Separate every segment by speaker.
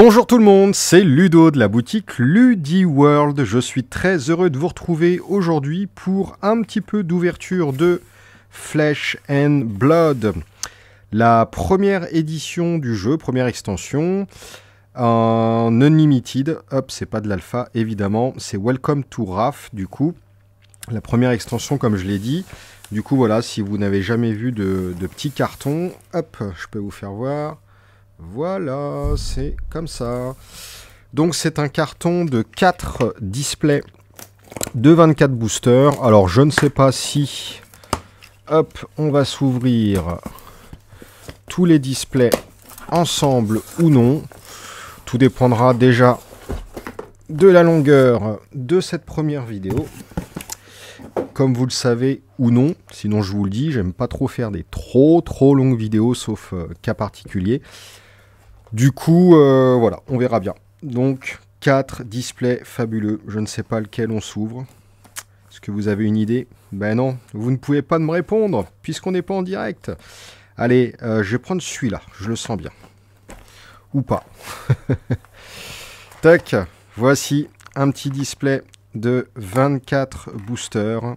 Speaker 1: Bonjour tout le monde, c'est Ludo de la boutique Ludiworld. Je suis très heureux de vous retrouver aujourd'hui pour un petit peu d'ouverture de Flesh and Blood. La première édition du jeu, première extension, en Unlimited. Hop, c'est pas de l'alpha évidemment, c'est Welcome to Wrath du coup. La première extension comme je l'ai dit. Du coup voilà, si vous n'avez jamais vu de petits cartons, hop, je peux vous faire voir. Voilà, c'est comme ça. Donc c'est un carton de 4 displays de 24 boosters. Alors je ne sais pas si... Hop, on va s'ouvrir tous les displays ensemble ou non. Tout dépendra déjà de la longueur de cette première vidéo. Comme vous le savez ou non, sinon je vous le dis, j'aime pas trop faire des trop longues vidéos sauf cas particulier. Du coup, voilà, on verra bien. Donc, 4 displays fabuleux. Je ne sais pas lequel on s'ouvre. Est-ce que vous avez une idée? Ben non, vous ne pouvez pas me répondre, puisqu'on n'est pas en direct. Allez, je vais prendre celui-là, je le sens bien. Ou pas. Tac, voici un petit display de 24 boosters.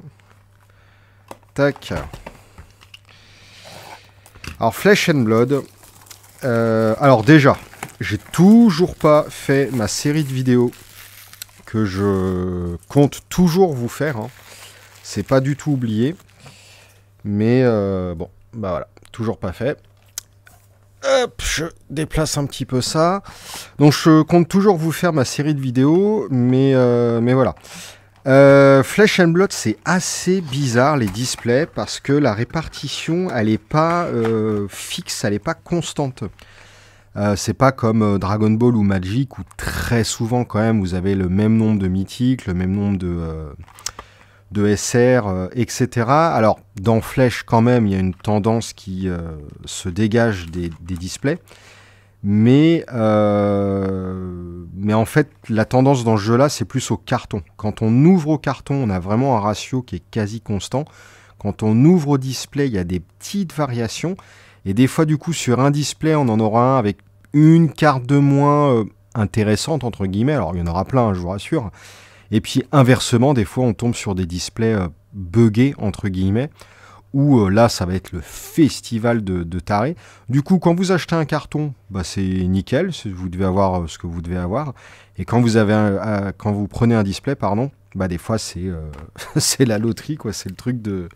Speaker 1: Tac. Alors, Flesh and Blood... alors déjà, j'ai toujours pas fait ma série de vidéos que je compte toujours vous faire. Hein. C'est pas du tout oublié. Mais bon, bah voilà, toujours pas fait. Hop, je déplace un petit peu ça. Donc je compte toujours vous faire ma série de vidéos, mais voilà. Flesh and Blood, c'est assez bizarre les displays parce que la répartition elle est pas fixe, elle est pas constante. C'est pas comme Dragon Ball ou Magic où très souvent quand même vous avez le même nombre de mythiques, le même nombre de SR, etc. Alors dans Flesh quand même il y a une tendance qui se dégage des displays. Mais en fait, la tendance dans ce jeu-là, c'est plus au carton. Quand on ouvre au carton, on a vraiment un ratio qui est quasi constant. Quand on ouvre au display, il y a des petites variations. Et des fois, du coup, sur un display, on en aura un avec une carte de moins intéressante, entre guillemets. Alors, il y en aura plein, hein, je vous rassure. Et puis, inversement, des fois, on tombe sur des displays buggés, entre guillemets. Où là, ça va être le festival de tarés. Du coup, quand vous achetez un carton, bah, c'est nickel, vous devez avoir ce que vous devez avoir. Et quand vous avez quand vous prenez un display, pardon, bah, des fois, c'est c'est la loterie, quoi. C'est le truc de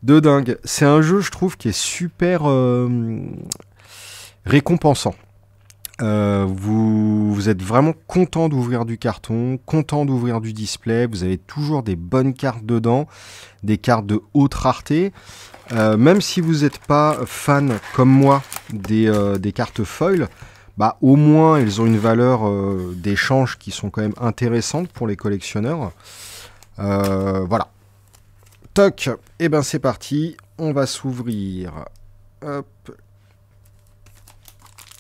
Speaker 1: dingue. C'est un jeu, je trouve, qui est super récompensant. Vous êtes vraiment content d'ouvrir du carton, content d'ouvrir du display, vous avez toujours des bonnes cartes dedans, des cartes de haute rareté. Même si vous n'êtes pas fan comme moi des cartes foil, bah, au moins elles ont une valeur d'échange qui sont quand même intéressantes pour les collectionneurs. Voilà. Toc, et ben c'est parti, on va s'ouvrir. Hop.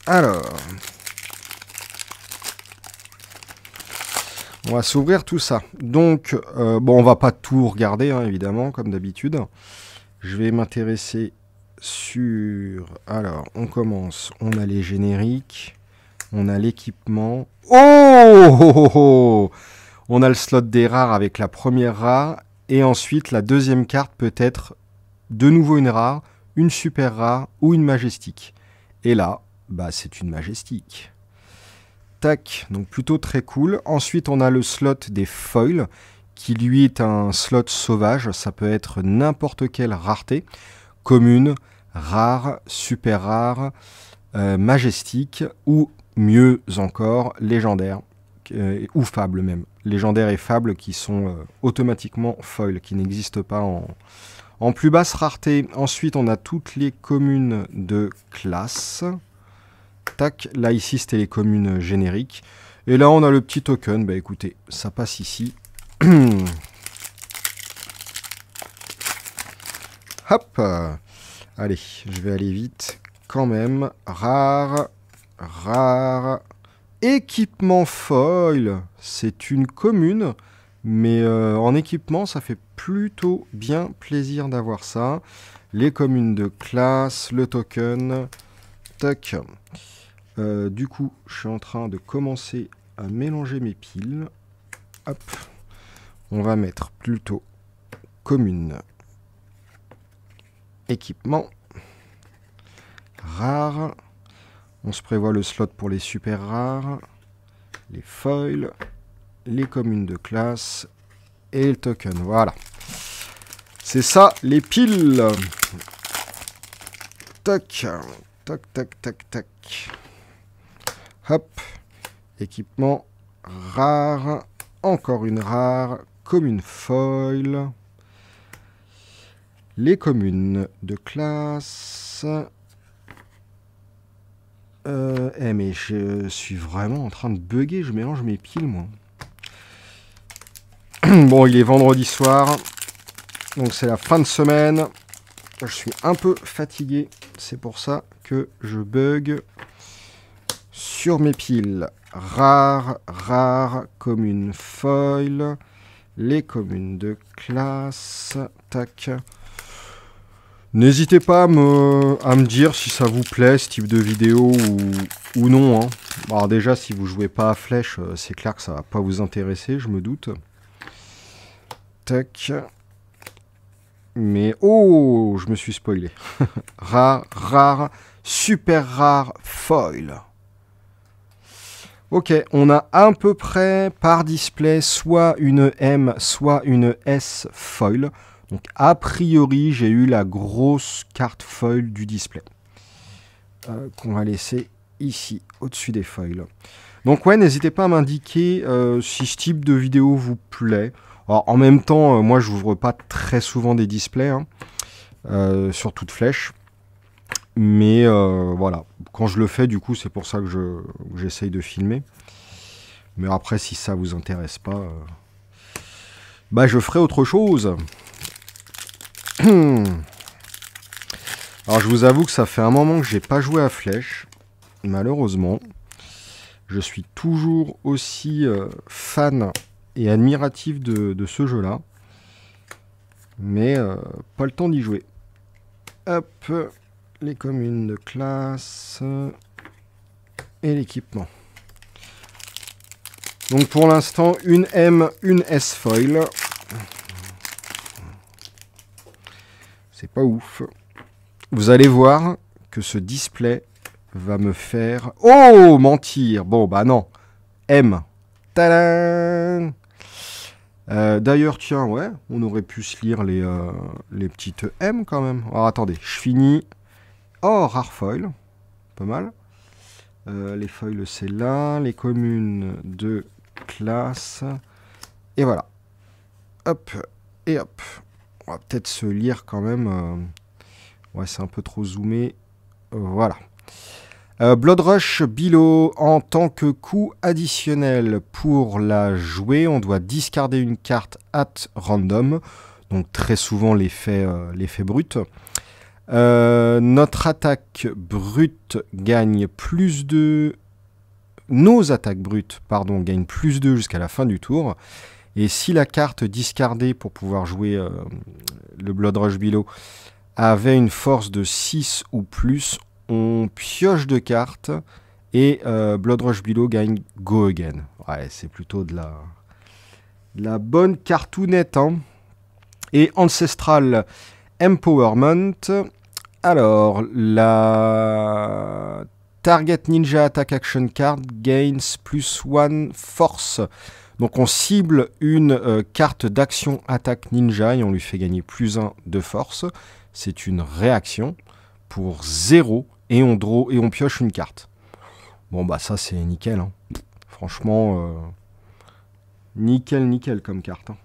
Speaker 1: Alors, on va s'ouvrir tout ça. Donc, bon, on va pas tout regarder, hein, évidemment, comme d'habitude. Je vais m'intéresser sur... Alors, on commence. On a les génériques. On a l'équipement. Oh, on a le slot des rares avec la première rare. Et ensuite, la deuxième carte peut être de nouveau une rare, une super rare ou une majestique. Et là... bah, c'est une majestique. Tac, donc plutôt très cool. Ensuite, on a le slot des foils, qui lui est un slot sauvage. Ça peut être n'importe quelle rareté. Commune, rare, super rare, majestique, ou mieux encore, légendaire, ou fable même. Légendaire et fable qui sont automatiquement foil, qui n'existent pas en plus basse rareté. Ensuite, on a toutes les communes de classe. Tac, là ici c'était les communes génériques. Et là on a le petit token, bah écoutez, ça passe ici. Hop, allez, je vais aller vite quand même. Rare, rare. Équipement foil, c'est une commune, mais en équipement ça fait plutôt bien plaisir d'avoir ça. Les communes de classe, le token, tac. Du coup, je suis en train de commencer à mélanger mes piles. Hop. On va mettre plutôt commune, équipement, rare. On se prévoit le slot pour les super rares, les foils, les communes de classe et le token. Voilà. C'est ça, les piles. Tac, tac, tac, tac, tac. Hop. Équipement, rare. Encore une rare. Commune foil. Les communes de classe. Mais je suis vraiment en train de bugger. Je mélange mes piles, moi. Bon, il est vendredi soir. Donc, c'est la fin de semaine. Je suis un peu fatigué. C'est pour ça que je bug sur mes piles. Rare, rare, commune foil. Les communes de classe. Tac. N'hésitez pas à me dire si ça vous plaît, ce type de vidéo ou non. Hein. Alors déjà, si vous jouez pas à Flèche, c'est clair que ça va pas vous intéresser, je me doute. Tac. Mais oh, je me suis spoilé. Rare, rare, super rare, foil. Ok, on a à peu près par display soit une M, soit une S foil. Donc a priori, j'ai eu la grosse carte foil du display. Qu'on va laisser ici, au-dessus des foils. Donc ouais, n'hésitez pas à m'indiquer si ce type de vidéo vous plaît. Alors, en même temps, moi je n'ouvre pas très souvent des displays, hein, sur toute Flèche. Mais voilà, quand je le fais, du coup, c'est pour ça que j'essaye de filmer. Mais après, si ça vous intéresse pas, bah je ferai autre chose. Alors, je vous avoue que ça fait un moment que j'ai pas joué à Flèche, malheureusement. Je suis toujours aussi fan et admiratif de ce jeu-là. Mais pas le temps d'y jouer. Hop, les communes de classe et l'équipement. Donc pour l'instant, une M, une S foil. C'est pas ouf. Vous allez voir que ce display va me faire... Oh, mentir. Bon, bah non. M. Tadam. D'ailleurs, tiens, ouais, on aurait pu se lire les petites M quand même. Alors, attendez, je finis. Oh, rare foil. Pas mal. Les foils, c'est là. Les communes de classe. Et voilà. Hop. Et hop. On va peut-être se lire quand même. Ouais, c'est un peu trop zoomé. Voilà. Blood Rush Below, en tant que coût additionnel pour la jouer, on doit discarder une carte at random, donc très souvent l'effet brut. Notre attaque brute gagne plus de... Nos attaques brutes, pardon, gagnent plus de jusqu'à la fin du tour. Et si la carte discardée pour pouvoir jouer le Blood Rush Below avait une force de 6 ou plus, on pioche 2 cartes et Blood Rush Below gagne Go Again. Ouais, c'est plutôt de la bonne cartoonette. Hein. Et Ancestral Empowerment. Alors, la Target Ninja Attack Action Card gains +1 force. Donc on cible une carte d'action attaque ninja et on lui fait gagner +1 de force. C'est une réaction pour 0 et on draw et on pioche une carte. Bon bah ça c'est nickel. Hein. Franchement, nickel, nickel comme carte. Hein.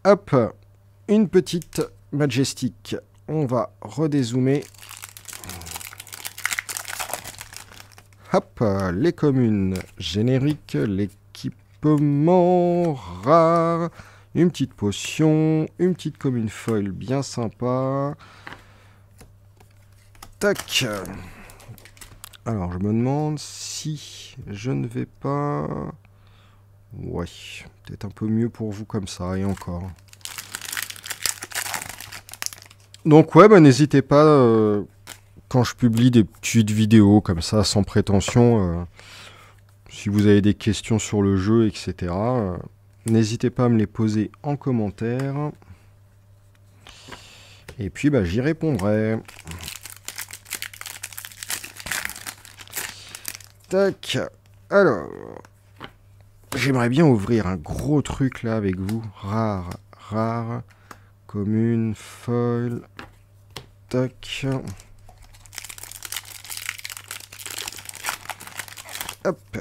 Speaker 1: Hop, une petite Majestic. On va redézoomer. Hop, les communes génériques, l'équipement rare, une petite potion, une petite commune foil bien sympa. Tac. Alors, je me demande si je ne vais pas... Ouais, peut-être un peu mieux pour vous comme ça, et encore. Donc ouais, bah, n'hésitez pas... quand je publie des petites vidéos comme ça, sans prétention, si vous avez des questions sur le jeu, etc., n'hésitez pas à me les poser en commentaire. Et puis, bah, j'y répondrai. Tac. Alors, j'aimerais bien ouvrir un gros truc là avec vous. Rare, rare, commune, foil. Tac. Hop.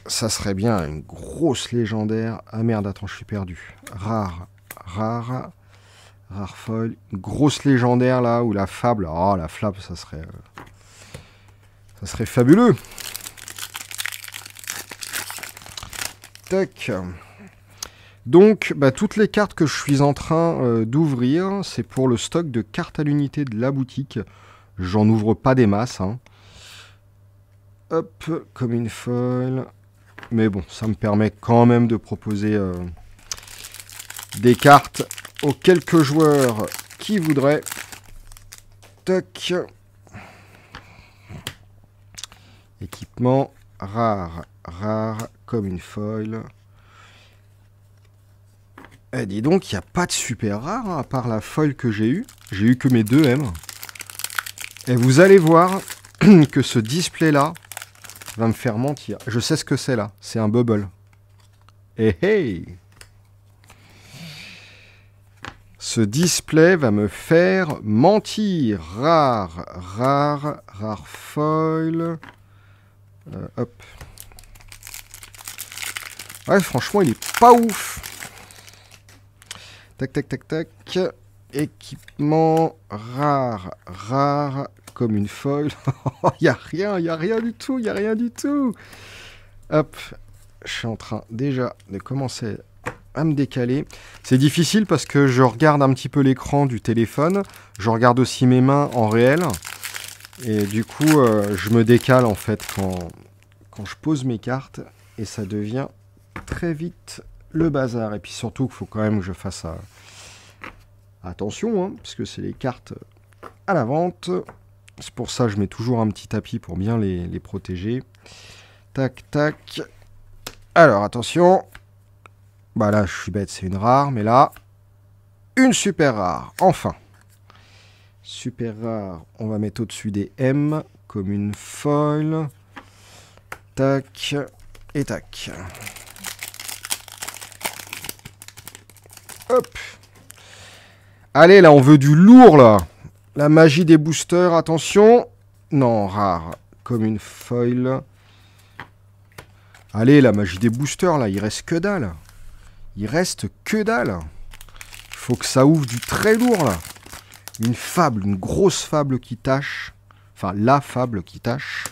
Speaker 1: Ça serait bien une grosse légendaire. Ah merde, attends, je suis perdu. Rare, rare, rare foil. Une grosse légendaire là, ou la fable. Oh, la fable, ça serait fabuleux. Tac. Donc, bah, toutes les cartes que je suis en train d'ouvrir, c'est pour le stock de cartes à l'unité de la boutique. J'en ouvre pas des masses. Hein. Hop, comme une foil. Mais bon, ça me permet quand même de proposer des cartes aux quelques joueurs qui voudraient. Tac. Équipement rare, rare, comme une foil. Eh, dis donc, il n'y a pas de super rare, hein, à part la foil que j'ai eue. J'ai eu que mes 2 M. Et vous allez voir que ce display-là va me faire mentir. Je sais ce que c'est là. C'est un bubble. Et hey! Ce display va me faire mentir. Rare, rare, rare foil. Hop. Ouais, franchement, il est pas ouf. Tac, tac, tac, tac. Équipement rare, rare, comme une foil. Il n'y a rien du tout, il n'y a rien du tout. Hop, je suis en train déjà de commencer à me décaler. C'est difficile parce que je regarde un petit peu l'écran du téléphone. Je regarde aussi mes mains en réel. Et du coup, je me décale en fait quand je pose mes cartes. Et ça devient très vite le bazar. Et puis surtout qu'il faut quand même que je fasse attention, hein, parce que c'est les cartes à la vente. C'est pour ça que je mets toujours un petit tapis pour bien les protéger. Tac, tac. Alors, attention. Bah là, je suis bête, c'est une rare. Mais là, une super rare. Enfin. Super rare. On va mettre au-dessus des M, comme une foil. Tac. Et tac. Hop. Allez, là, on veut du lourd, là. La magie des boosters, attention. Non, rare. Comme une foil. Allez, la magie des boosters, là, il reste que dalle. Il reste que dalle. Il faut que ça ouvre du très lourd, là. Une fable, une grosse fable qui tâche. Enfin, la fable qui tâche.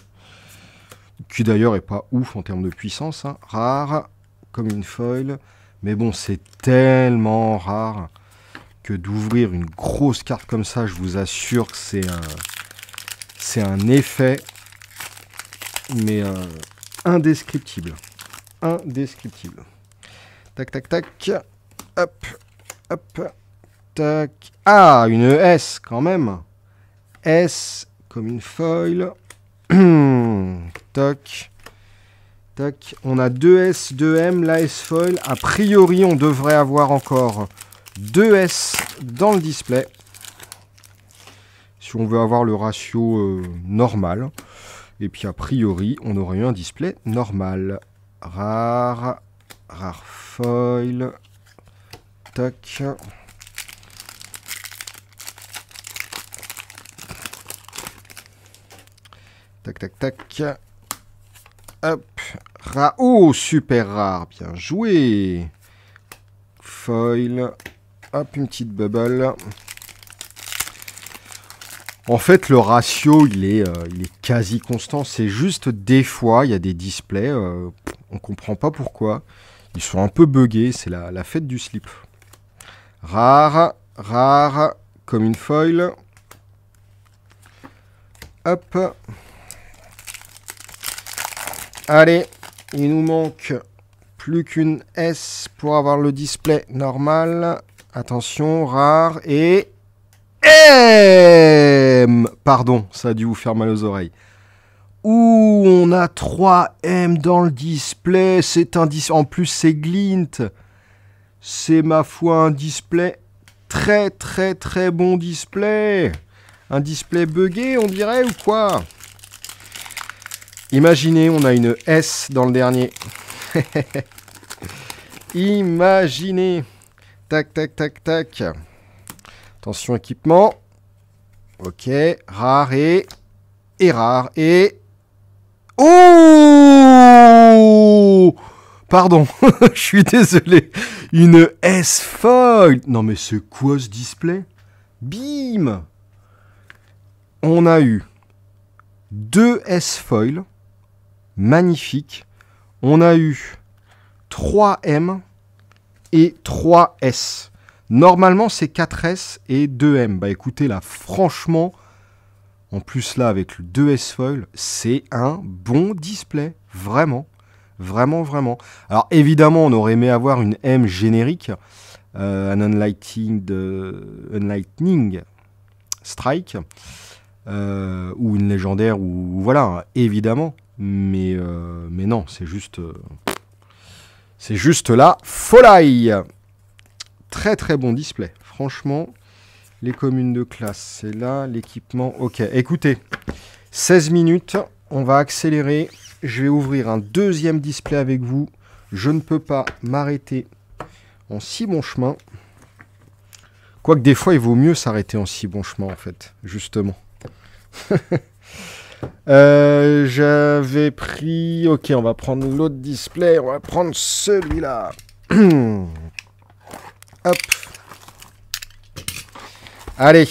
Speaker 1: Qui d'ailleurs est pas ouf en termes de puissance. Hein. Rare, comme une foil. Mais bon, c'est tellement rare que d'ouvrir une grosse carte comme ça, je vous assure que c'est un effet, mais indescriptible. Indescriptible. Tac, tac, tac. Hop, hop, tac. Ah, une S quand même. S comme une foil. Tac. Tac. On a 2 S, 2 M, la S foil. A priori, on devrait avoir encore 2 S dans le display. Si on veut avoir le ratio normal. Et puis a priori, on aurait eu un display normal. Rare. Rare foil. Tac. Tac, tac, tac. Hop. Oh, super rare. Bien joué. Foil. Hop, une petite bubble. En fait, le ratio, il est quasi constant. C'est juste des fois, il y a des displays, on comprend pas pourquoi. Ils sont un peu buggés. C'est la fête du slip. Rare, rare, comme une foil. Hop. Allez, il nous manque plus qu'une S pour avoir le display normal. Attention, rare et M. Pardon, ça a dû vous faire mal aux oreilles. Ouh, on a 3 M dans le display. C'est un display. En plus, c'est Glint. C'est ma foi un display très très très bon display. Un display buggé, on dirait, ou quoi? Imaginez, on a une S dans le dernier. Imaginez. Tac, tac, tac, tac. Attention, équipement. Ok, rare et rare et... Oh! Pardon, je suis désolé. Une S-Foil. Non mais c'est quoi ce display? Bim! On a eu 2 S-Foil. Magnifique. On a eu 3 M et 3 S. Normalement, c'est 4 S et 2 M. Bah écoutez, là, franchement, en plus là, avec le 2 S-Foil, c'est un bon display. Vraiment. Vraiment, vraiment. Alors évidemment, on aurait aimé avoir une M générique, un Unlightning Strike, ou une légendaire, ou voilà, évidemment. Mais non, c'est juste la folie. Très très bon display. Franchement, les communes de classe, c'est là, l'équipement. Ok, écoutez, 16 minutes, on va accélérer. Je vais ouvrir un deuxième display avec vous. Je ne peux pas m'arrêter en si bon chemin. Quoique des fois, il vaut mieux s'arrêter en si bon chemin, en fait, justement. J'avais pris... Ok, on va prendre l'autre display. On va prendre celui-là. Hop. Allez.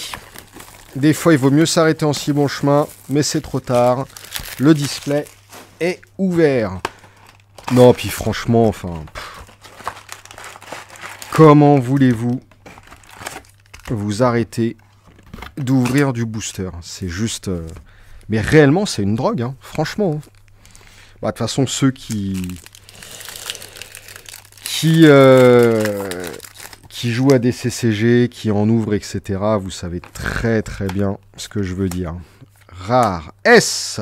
Speaker 1: Des fois, il vaut mieux s'arrêter en si bon chemin, mais c'est trop tard. Le display est ouvert. Non, puis franchement, enfin... Comment voulez-vous vous arrêter d'ouvrir du booster? C'est juste... Mais réellement, c'est une drogue, hein, franchement. Bah, de toute façon, ceux qui jouent à des CCG, qui en ouvrent, etc., vous savez très très bien ce que je veux dire. Rare. S.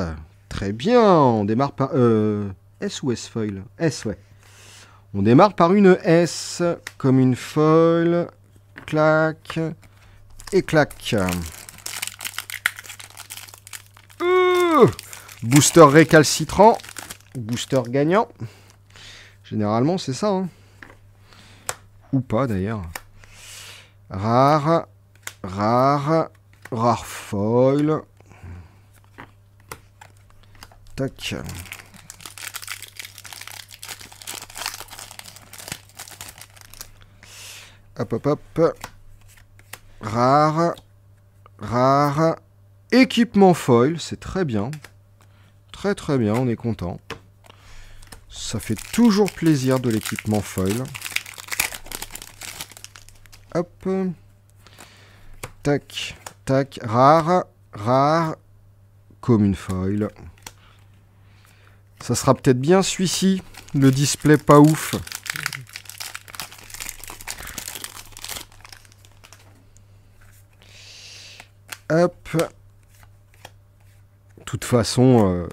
Speaker 1: Très bien. On démarre par... S ou S-Foil? S, ouais. On démarre par une S, comme une foil. Clac. Et clac. Booster récalcitrant. Booster gagnant. Généralement, c'est ça. Hein. Ou pas, d'ailleurs. Rare. Rare. Rare foil. Tac. Hop, hop, hop. Rare. Rare. Équipement foil, c'est très bien. Très très bien, on est content. Ça fait toujours plaisir de l'équipement foil. Hop. Tac, tac. Rare, rare. Commune foil. Ça sera peut-être bien celui-ci. Le display pas ouf. Hop. De toute façon,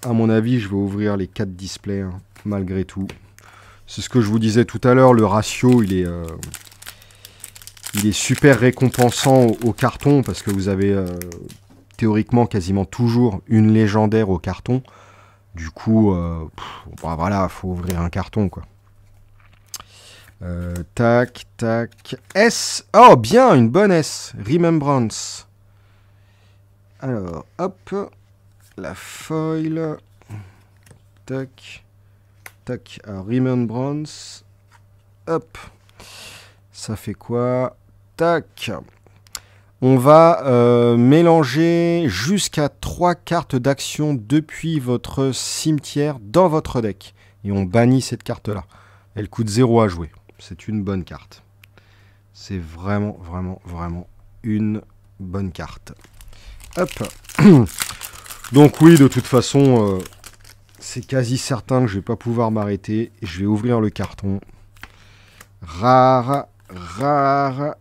Speaker 1: à mon avis, je vais ouvrir les 4 displays, hein, malgré tout. C'est ce que je vous disais tout à l'heure, le ratio, il est super récompensant au carton, parce que vous avez théoriquement quasiment toujours une légendaire au carton. Du coup, bah voilà, faut ouvrir un carton, quoi. Tac, tac. S. Oh, bien, une bonne S. Remembrance. Alors, hop. La foil. Tac. Tac. Alors, Remembrance. Hop. Ça fait quoi? Tac. On va mélanger jusqu'à 3 cartes d'action depuis votre cimetière dans votre deck. Et on bannit cette carte-là. Elle coûte 0 à jouer. C'est une bonne carte. C'est vraiment, vraiment, vraiment une bonne carte. Hop. Donc oui, de toute façon, c'est quasi certain que je vais pas pouvoir m'arrêter. Je vais ouvrir le carton. Rare, rare.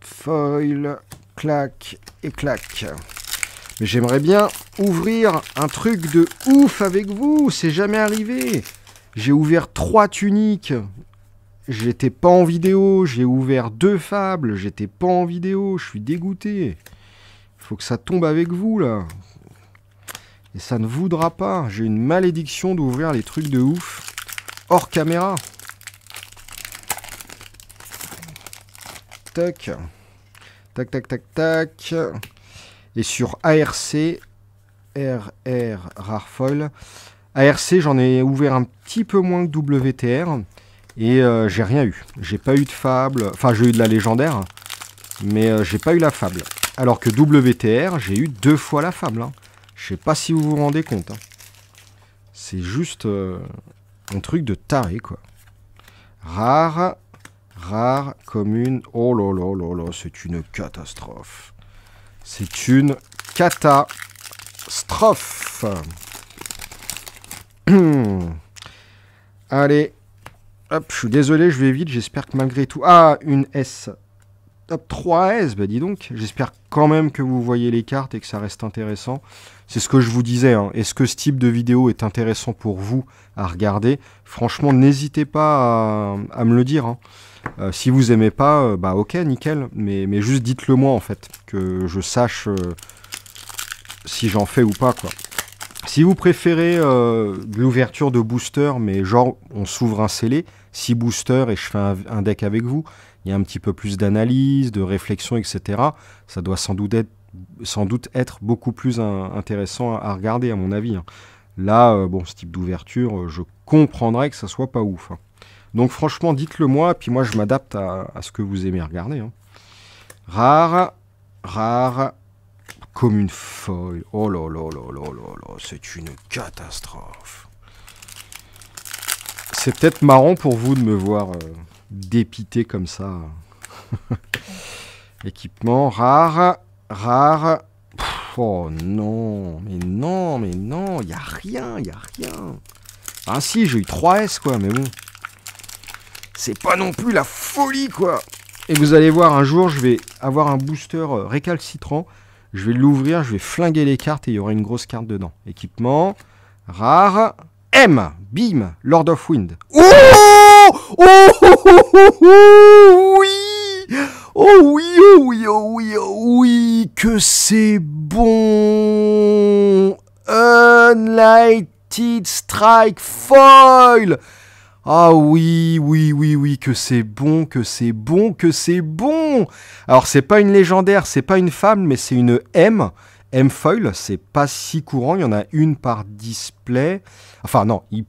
Speaker 1: foil, clac et clac. Mais j'aimerais bien ouvrir un truc de ouf avec vous, c'est jamais arrivé. J'ai ouvert 3 tuniques, j'étais pas en vidéo, j'ai ouvert 2 fables, j'étais pas en vidéo, je suis dégoûté. Faut que ça tombe avec vous là. Et ça ne voudra pas, j'ai une malédiction d'ouvrir les trucs de ouf hors caméra. Tac. Tac, tac, tac, tac. Et sur ARC, RR, Rare Foil. ARC, j'en ai ouvert un petit peu moins que WTR. Et j'ai rien eu. J'ai pas eu de fable. Enfin, j'ai eu de la légendaire. Mais j'ai pas eu la fable. Alors que WTR, j'ai eu 2 fois la fable. Hein. Je sais pas si vous vous rendez compte. Hein. C'est juste un truc de taré, quoi. Rare. Rare, commune. Oh là là là là, c'est une catastrophe. C'est une catastrophe. Allez. Hop, je suis désolé, je vais vite. J'espère que malgré tout... Ah, une S. Hop, 3 S, bah dis donc. J'espère quand même que vous voyez les cartes et que ça reste intéressant. C'est ce que je vous disais. Hein. Est-ce que ce type de vidéo est intéressant pour vous à regarder? Franchement, n'hésitez pas à me le dire. Hein. Si vous aimez pas, bah ok, nickel. Mais juste dites-le moi, en fait. Que je sache si j'en fais ou pas, quoi. Si vous préférez de l'ouverture de booster, mais genre, on s'ouvre un scellé, 6 boosters et je fais un deck avec vous, il y a un petit peu plus d'analyse, de réflexion, etc. Ça doit sans doute être beaucoup plus intéressant à regarder, à mon avis. Hein. Là, bon, ce type d'ouverture, je comprendrais que ça soit pas ouf. Hein. Donc franchement, dites-le moi, puis moi je m'adapte à ce que vous aimez regarder. Hein. Rare, rare, comme une foil. Oh là là là là là là, c'est une catastrophe. C'est peut-être marrant pour vous de me voir dépité comme ça. Équipement, rare, rare. Pff, oh non, mais non, mais non, il n'y a rien, il n'y a rien. Ah si, j'ai eu 3 S quoi, mais bon. C'est pas non plus la folie, quoi. Et vous allez voir, un jour, je vais avoir un booster récalcitrant. Je vais l'ouvrir, je vais flinguer les cartes et il y aura une grosse carte dedans. Équipement, rare, M, bim, Lord of Wind. Oh, oh, oh, oh, oh, oh oui, oh oui, oh oui, oh oui, oh oui, que c'est bon. Unlighted Strike Foil. Ah oui, oui, oui, oui, que c'est bon, que c'est bon, que c'est bon. Alors, c'est pas une légendaire, c'est pas une fable, mais c'est une M. M-foil, c'est pas si courant, il y en a une par display. Enfin, non, il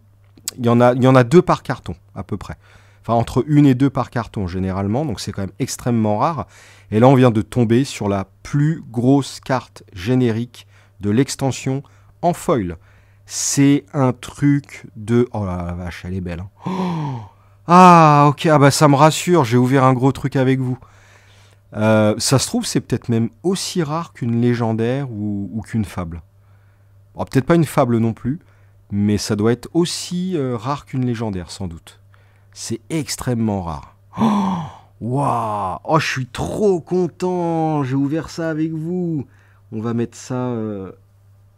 Speaker 1: y en a 2 par carton, à peu près. Enfin, entre 1 et 2 par carton, généralement, donc c'est quand même extrêmement rare. Et là, on vient de tomber sur la plus grosse carte générique de l'extension en foil. C'est un truc de... Oh la vache, elle est belle. Hein. Oh ah, ok, ah bah ça me rassure, j'ai ouvert un gros truc avec vous. Ça se trouve, c'est peut-être même aussi rare qu'une légendaire ou qu'une fable. Bon, peut-être pas une fable non plus, mais ça doit être aussi rare qu'une légendaire, sans doute. C'est extrêmement rare. Oh, waouh, oh, je suis trop content, j'ai ouvert ça avec vous. On va mettre ça...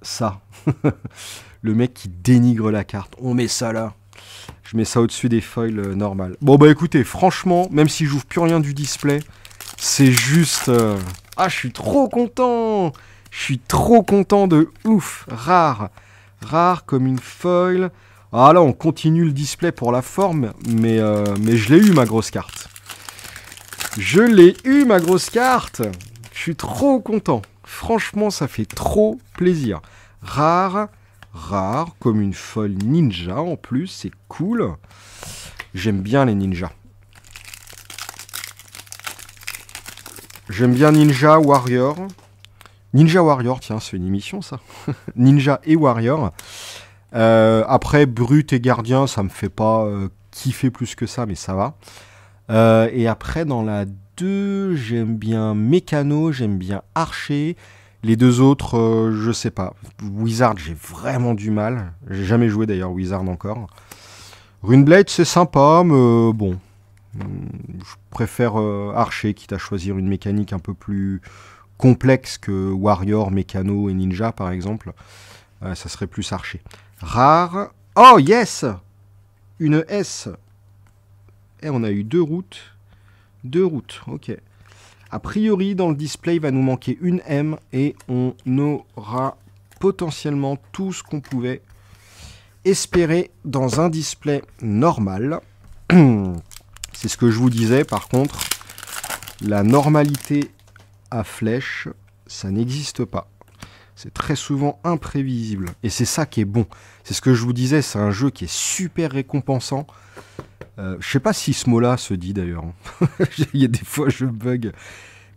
Speaker 1: ça. Le mec qui dénigre la carte. On met ça là. Je mets ça au-dessus des foils normales. Bon bah écoutez, franchement, même si j'ouvre plus rien du display, c'est juste... Ah, je suis trop content. Je suis trop content de ouf. Rare. Rare comme une foil. Ah là, on continue le display pour la forme, mais je l'ai eu ma grosse carte. Je l'ai eu ma grosse carte. Je suis trop content. Franchement, ça fait trop plaisir. Rare, rare, comme une folle ninja en plus, c'est cool. J'aime bien les ninjas. J'aime bien Ninja Warrior. Ninja Warrior, tiens, c'est une émission ça. Ninja et Warrior. Après, Brut et Gardien, ça me fait pas kiffer plus que ça, mais ça va. Et après, dans la 2, j'aime bien Mécano, j'aime bien Archer. Les 2 autres, je sais pas. Wizard, j'ai vraiment du mal. J'ai jamais joué d'ailleurs Wizard encore. Runeblade, c'est sympa, mais bon. Je préfère Archer, quitte à choisir une mécanique un peu plus complexe que Warrior, Mécano et Ninja, par exemple. Ça serait plus Archer. Rare. Oh, yes! Une S. Et on a eu 2 routes. 2 routes, ok. A priori, dans le display, il va nous manquer une M et on aura potentiellement tout ce qu'on pouvait espérer dans un display normal. C'est ce que je vous disais, par contre, la normalité à flèche, ça n'existe pas. C'est très souvent imprévisible. Et c'est ça qui est bon. C'est ce que je vous disais, c'est un jeu qui est super récompensant. Je sais pas si ce mot-là se dit d'ailleurs. Il y a des fois je bug.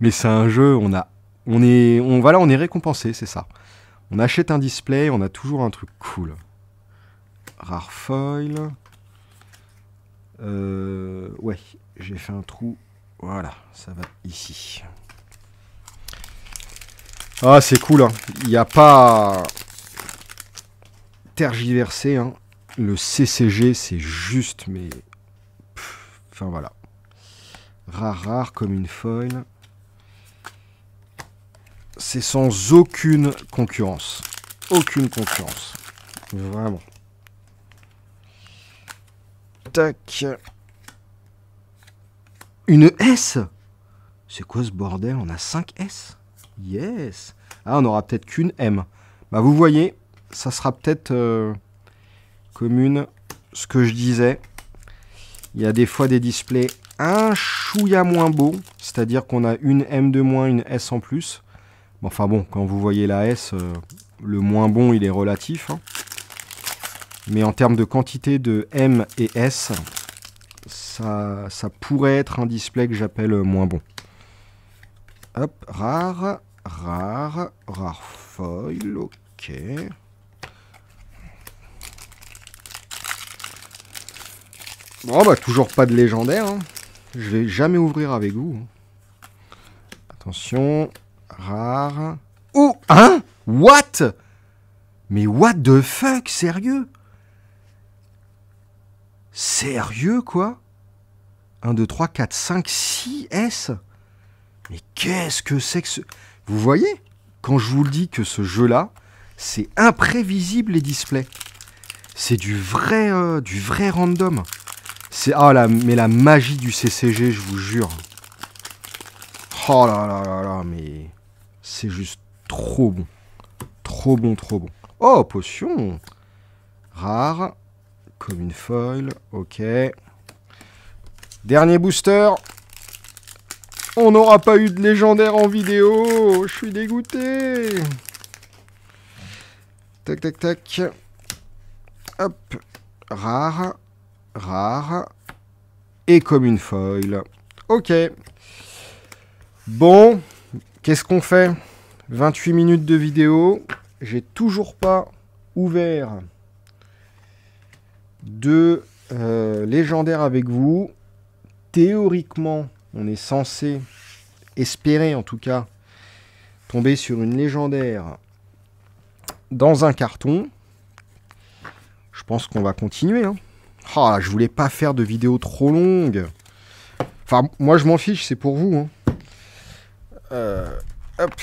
Speaker 1: Mais c'est un jeu, on est récompensé, c'est ça. On achète un display, on a toujours un truc cool. Rare foil. Ouais, j'ai fait un trou. Voilà, ça va ici. Ah, c'est cool, hein. Il n'y a pas tergiversé, hein. Le CCG, c'est juste, mais... Enfin, voilà. Rare comme une foil. C'est sans aucune concurrence. Aucune concurrence. Vraiment. Tac. Une S. C'est quoi ce bordel? On a 5 S. Yes. Ah, on aura peut-être qu'une M. Bah, vous voyez, ça sera peut-être commune. Ce que je disais. Il y a des fois des displays un chouïa moins beaux. C'est-à-dire qu'on a une M de moins, une S en plus. Enfin bon, quand vous voyez la S, le moins bon, il est relatif. Hein. Mais en termes de quantité de M et S, ça pourrait être un display que j'appelle moins bon. Hop, rare foil, ok. Bon, bah toujours pas de légendaire. Hein. Je vais jamais ouvrir avec vous. Hein. Attention, rare. Oh, hein? What? Mais what the fuck, sérieux? Sérieux, quoi? 1, 2, 3, 4, 5, 6 S? Mais qu'est-ce que c'est que ce... Vous voyez? Quand je vous le dis que ce jeu-là, c'est imprévisible, les displays. C'est du vrai random. C'est... Ah là, mais la magie du CCG, je vous jure. Oh là là là là, mais... C'est juste trop bon. Trop bon, trop bon. Oh, potion. Rare. Comme une foil. Ok. Dernier booster. On n'aura pas eu de légendaire en vidéo. Je suis dégoûté. Tac, tac, tac. Hop. Rare. Rare. Et comme une foil. Ok. Bon. Qu'est-ce qu'on fait? 28 minutes de vidéo. J'ai toujours pas ouvert de légendaire avec vous. Théoriquement, on est censé espérer, en tout cas, tomber sur une légendaire dans un carton. Je pense qu'on va continuer. Hein. Oh, je voulais pas faire de vidéo trop longue. Enfin, moi, je m'en fiche, c'est pour vous. Hein. Hop.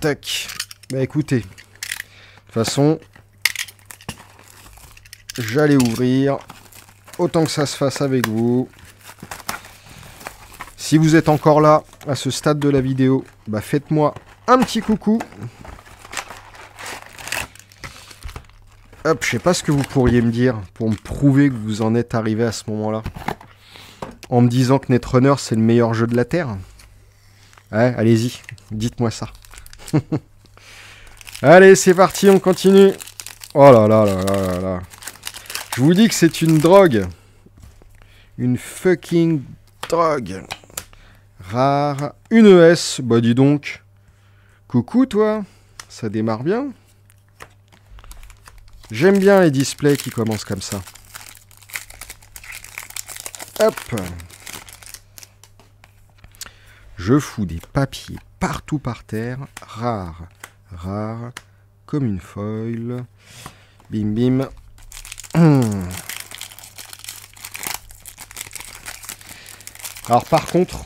Speaker 1: Tac. Bah, écoutez. De toute façon, j'allais ouvrir. Autant que ça se fasse avec vous. Si vous êtes encore là, à ce stade de la vidéo, bah faites-moi un petit coucou. Hop, je sais pas ce que vous pourriez me dire pour me prouver que vous en êtes arrivé à ce moment-là. En me disant que Netrunner, c'est le meilleur jeu de la Terre. Ouais, allez-y, dites-moi ça. Allez, c'est parti, on continue. Oh là là là là là là. Je vous dis que c'est une drogue. Une fucking drogue. Rare. Une ES. Bah dis donc. Coucou toi. Ça démarre bien. J'aime bien les displays qui commencent comme ça. Hop. Je fous des papiers partout par terre. Rare. Rare. Comme une foil. Bim bim. Alors par contre,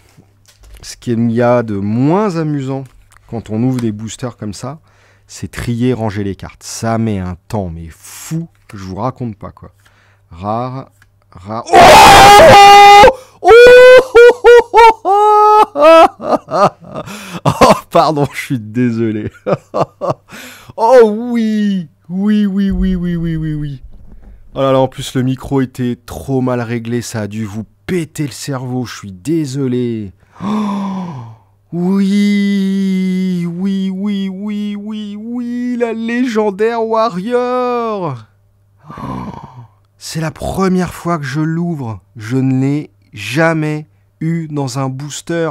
Speaker 1: ce qu'il y a de moins amusant quand on ouvre des boosters comme ça, c'est trier, ranger les cartes. Ça met un temps, mais fou, je vous raconte pas quoi. Rare, rare... Oh, oh, pardon, je suis désolé. Oh oui, oui, oui, oui, oui, oui, oui, oui. Oh là là, en plus le micro était trop mal réglé, ça a dû vous péter le cerveau, je suis désolé. Oh, oui, oui, oui, oui, oui, oui, la légendaire Warrior. Oh, c'est la première fois que je l'ouvre, je ne l'ai jamais eu dans un booster.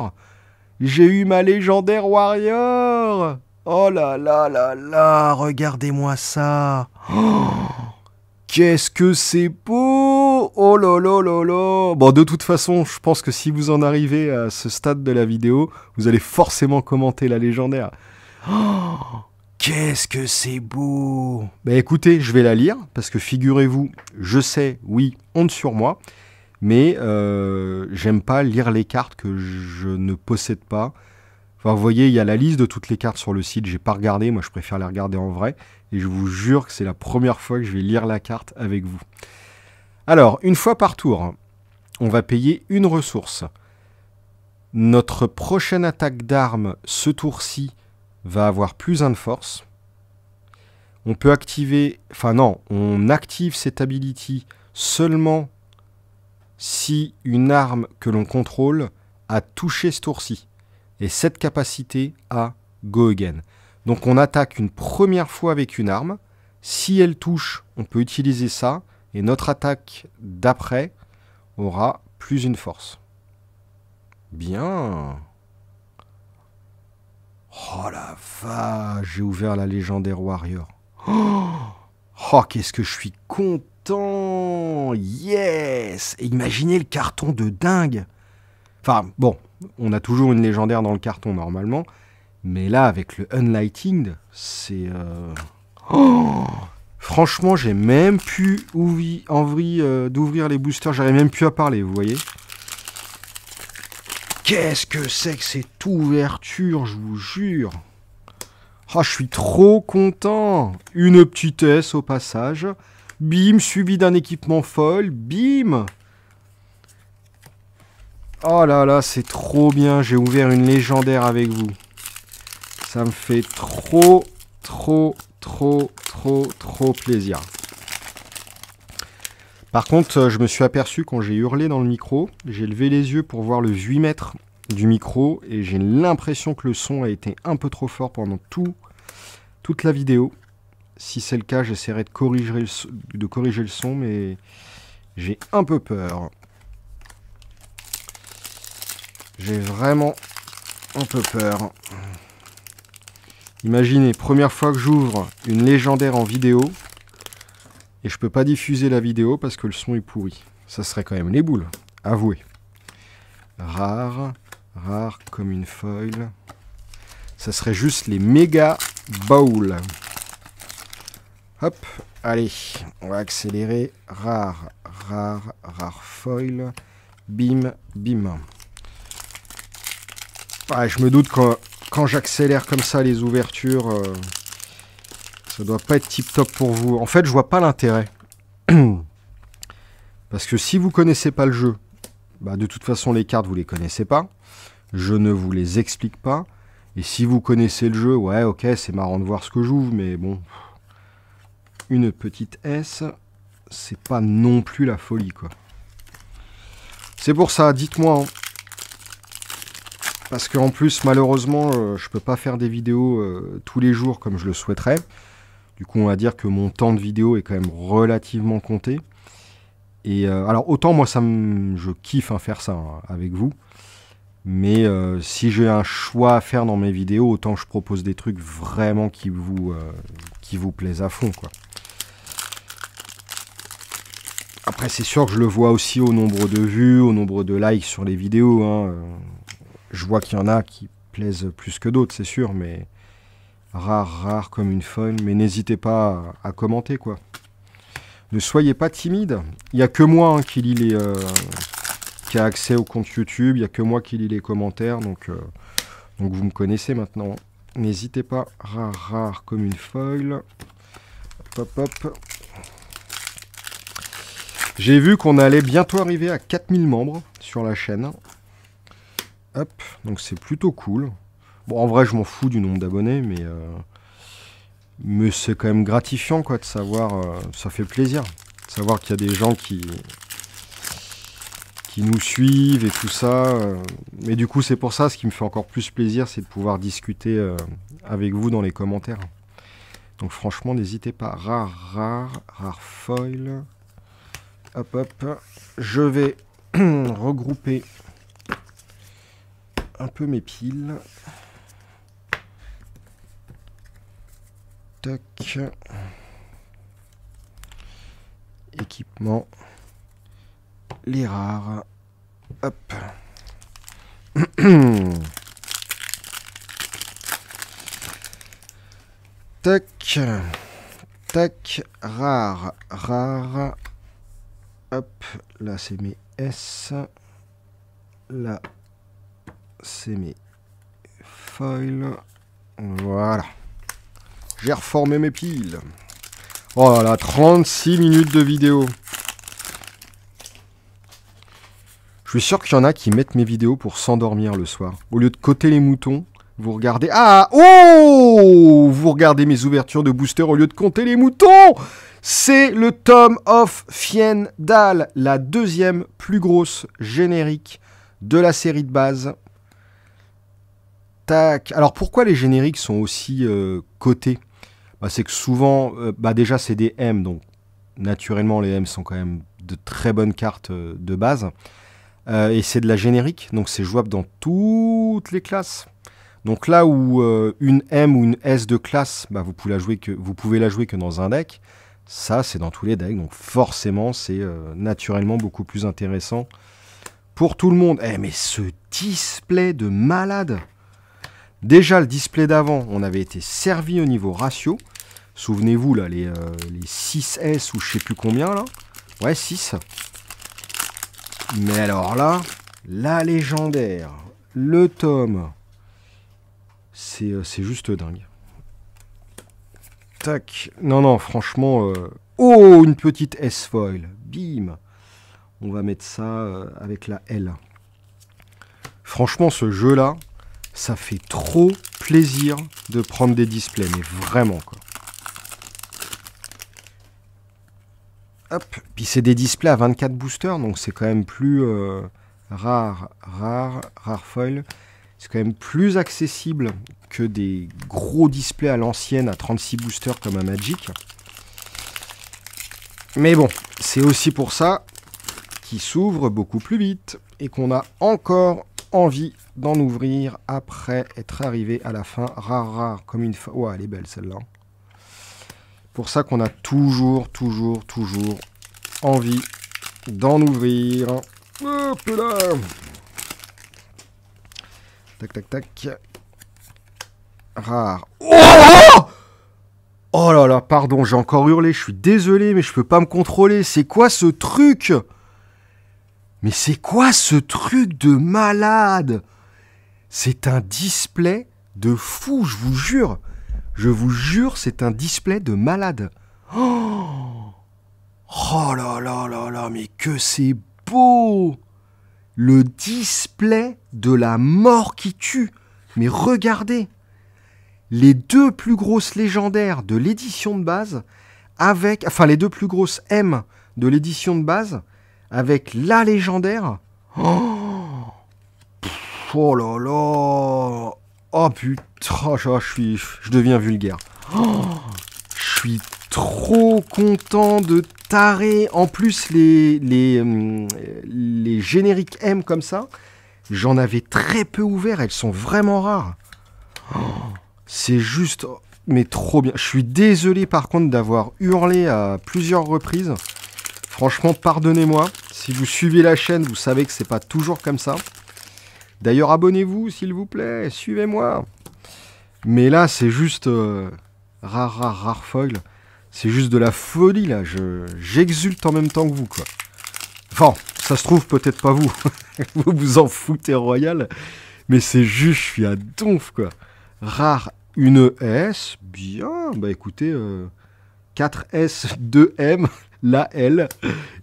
Speaker 1: J'ai eu ma légendaire Warrior. Oh là là là là, regardez-moi ça. Oh, qu'est-ce que c'est beau. Oh là là là là. Bon, de toute façon, je pense que si vous en arrivez à ce stade de la vidéo, vous allez forcément commenter la légendaire. Oh, qu'est-ce que c'est beau. Bah écoutez, je vais la lire, parce que figurez-vous, je sais, oui, honte sur moi, mais j'aime pas lire les cartes que je ne possède pas. Enfin, vous voyez, il y a la liste de toutes les cartes sur le site, j'ai pas regardé, moi je préfère les regarder en vrai, et je vous jure que c'est la première fois que je vais lire la carte avec vous. Alors, une fois par tour, on va payer une ressource. Notre prochaine attaque d'armes, ce tour-ci, va avoir plus 1 de force. On peut activer... Enfin non, on active cette ability seulement si une arme que l'on contrôle a touché ce tour-ci. Et cette capacité a Go Again. Donc on attaque une première fois avec une arme. Si elle touche, on peut utiliser ça. Et notre attaque d'après aura plus 1 force. Bien. Oh la vache, j'ai ouvert la légendaire Warrior. Oh, qu'est-ce que je suis content. Yes. Et imaginez le carton de dingue. Enfin, bon, on a toujours une légendaire dans le carton normalement. Mais là, avec le Unlighting, c'est... Oh, franchement, j'ai même plus envie d'ouvrir les boosters. J'arrive même plus à parler, vous voyez. Qu'est-ce que c'est que cette ouverture, je vous jure. Oh, je suis trop content. Une petite S au passage. Bim, suivi d'un équipement foil. Bim. Oh là là, c'est trop bien. J'ai ouvert une légendaire avec vous. Ça me fait trop, trop, trop, trop, trop plaisir. Par contre, je me suis aperçu quand j'ai hurlé dans le micro, j'ai levé les yeux pour voir le 8 mètres du micro et j'ai l'impression que le son a été un peu trop fort pendant toute la vidéo. Si c'est le cas, j'essaierai de corriger le son, mais j'ai un peu peur. J'ai vraiment un peu peur. Imaginez, première fois que j'ouvre une légendaire en vidéo et je peux pas diffuser la vidéo parce que le son est pourri. Ça serait quand même les boules, avouez. Rare, rare comme une foil. Ça serait juste les méga bowls. Hop, allez, on va accélérer. Rare, rare, rare foil. Bim, bim. Ah, je me doute quand j'accélère comme ça les ouvertures, ça doit pas être tip top pour vous. En fait, je vois pas l'intérêt. Parce que si vous connaissez pas le jeu, bah de toute façon les cartes vous les connaissez pas. Je ne vous les explique pas. Et si vous connaissez le jeu, ouais ok c'est marrant de voir ce que j'ouvre, mais bon. Une petite S, c'est pas non plus la folie quoi. C'est pour ça, dites-moi. Hein. Parce qu'en plus, malheureusement, je peux pas faire des vidéos tous les jours comme je le souhaiterais. Du coup, on va dire que mon temps de vidéo est quand même relativement compté. Et alors, autant moi, je kiffe faire ça hein, avec vous. Mais si j'ai un choix à faire dans mes vidéos, autant je propose des trucs vraiment qui vous plaisent à fond, quoi. Après, c'est sûr que je le vois aussi au nombre de vues, au nombre de likes sur les vidéos, hein. Je vois qu'il y en a qui plaisent plus que d'autres, c'est sûr, mais rare comme une folle. Mais n'hésitez pas à commenter, quoi. Ne soyez pas timide. Il n'y a que moi hein, qui lit qui a accès au compte YouTube. Il n'y a que moi qui lis les commentaires, donc vous me connaissez maintenant. N'hésitez pas, rare comme une foil. Hop, hop. J'ai vu qu'on allait bientôt arriver à 4000 membres sur la chaîne. Hop, donc c'est plutôt cool. Bon, en vrai, je m'en fous du nombre d'abonnés, mais c'est quand même gratifiant, quoi, de savoir... ça fait plaisir. De savoir qu'il y a des gens qui nous suivent et tout ça. Mais du coup, c'est pour ça, ce qui me fait encore plus plaisir, c'est de pouvoir discuter avec vous dans les commentaires. Donc franchement, n'hésitez pas. Rare foil. Hop, hop. Je vais regrouper un peu mes piles. Tac. Équipement. Les rares. Hop. Tac. Tac. Rare. Hop. Là, c'est mes S. Là, c'est mes foils. Voilà. J'ai reformé mes piles. Oh là là, 36 minutes de vidéo. Je suis sûr qu'il y en a qui mettent mes vidéos pour s'endormir le soir. Au lieu de coter les moutons, vous regardez... Ah! Oh! Vous regardez mes ouvertures de booster au lieu de compter les moutons! C'est le Tome of Fiendal, la deuxième plus grosse générique de la série de base. Tac. Alors pourquoi les génériques sont aussi cotés? C'est que souvent, déjà c'est des M, donc naturellement les M sont quand même de très bonnes cartes de base. Et c'est de la générique, donc c'est jouable dans toutes les classes. Donc là où une M ou une S de classe, vous pouvez la jouer que dans un deck, ça c'est dans tous les decks, donc forcément c'est naturellement beaucoup plus intéressant pour tout le monde. Mais ce display de malade! Déjà le display d'avant, on avait été servi au niveau ratio. Souvenez-vous là, les 6S ou je sais plus combien là. Ouais, 6. Mais alors là, la légendaire, le tome, c'est juste dingue. Tac. Non, franchement... Oh, une petite S-foil. Bim. On va mettre ça avec la L. Franchement, ce jeu-là, ça fait trop plaisir de prendre des displays. Mais vraiment, quoi. Hop. Puis c'est des displays à 24 boosters, donc c'est quand même plus rare foil. C'est quand même plus accessible que des gros displays à l'ancienne à 36 boosters comme un Magic. Mais bon, c'est aussi pour ça qu'il s'ouvre beaucoup plus vite et qu'on a encore envie d'en ouvrir après être arrivé à la fin. Rare comme une fois. Oh, elle est belle celle-là. Pour ça qu'on a toujours envie d'en ouvrir. Hop là. Tac. Rare. Oh là là, pardon, j'ai encore hurlé. Je suis désolé, mais je peux pas me contrôler. C'est quoi ce truc? Mais c'est quoi ce truc de malade? C'est un display de fou, je vous jure. Je vous jure, c'est un display de malade. Oh là là, mais que c'est beau! Le display de la mort qui tue. Mais regardez, les deux plus grosses légendaires de l'édition de base, les deux plus grosses M de l'édition de base, avec la légendaire. Oh là là! Oh putain, je deviens vulgaire. Je suis trop content de taré. En plus, les génériques M comme ça, j'en avais très peu ouvert. Elles sont vraiment rares. C'est juste, mais trop bien. Je suis désolé par contre d'avoir hurlé à plusieurs reprises. Franchement, pardonnez-moi. Si vous suivez la chaîne, vous savez que c'est pas toujours comme ça. D'ailleurs, abonnez-vous, s'il vous plaît. Suivez-moi. Mais là, c'est juste rare foil. C'est juste de la folie, là. J'exulte en même temps que vous, quoi. Enfin, ça se trouve peut-être pas vous. Vous vous en foutez royal. Mais c'est juste, je suis à donf, quoi. Rare, une S. Bien, bah écoutez, 4S, 2M, la L.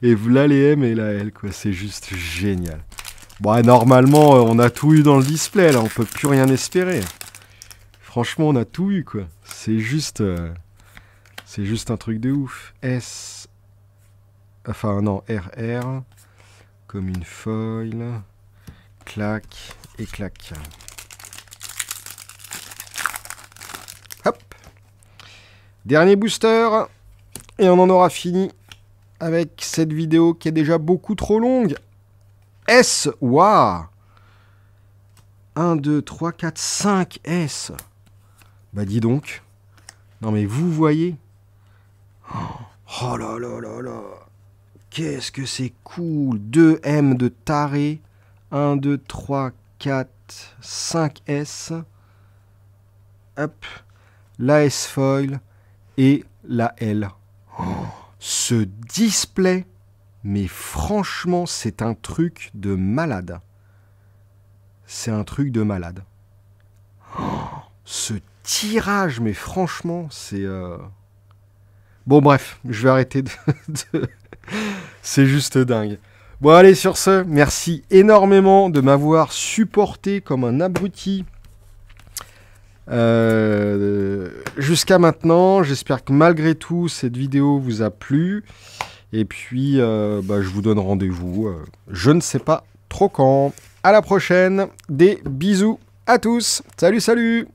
Speaker 1: Et voilà les M et la L, quoi. C'est juste génial. Bon, normalement, on a tout eu dans le display, là. On peut plus rien espérer. Franchement, on a tout eu, quoi. C'est juste un truc de ouf. S. Enfin, non, RR. Comme une foil. Clac et clac. Hop. Dernier booster. Et on en aura fini avec cette vidéo qui est déjà beaucoup trop longue. S. Waouh. 1, 2, 3, 4, 5 S. Bah dis donc. Non mais vous voyez. Oh là là là là. Qu'est-ce que c'est cool. 2 M de taré. 1, 2, 3, 4, 5 S. Hop. La S foil et la L. Oh, ce display, mais franchement, c'est un truc de malade. C'est un truc de malade. Oh, ce tirage, mais franchement, c'est... Bon, bref, je vais arrêter de... C'est juste dingue. Bon, allez, sur ce, merci énormément de m'avoir supporté comme un abruti jusqu'à maintenant. J'espère que malgré tout, cette vidéo vous a plu. Et puis, je vous donne rendez-vous. Je ne sais pas trop quand. À la prochaine. Des bisous à tous. Salut, salut!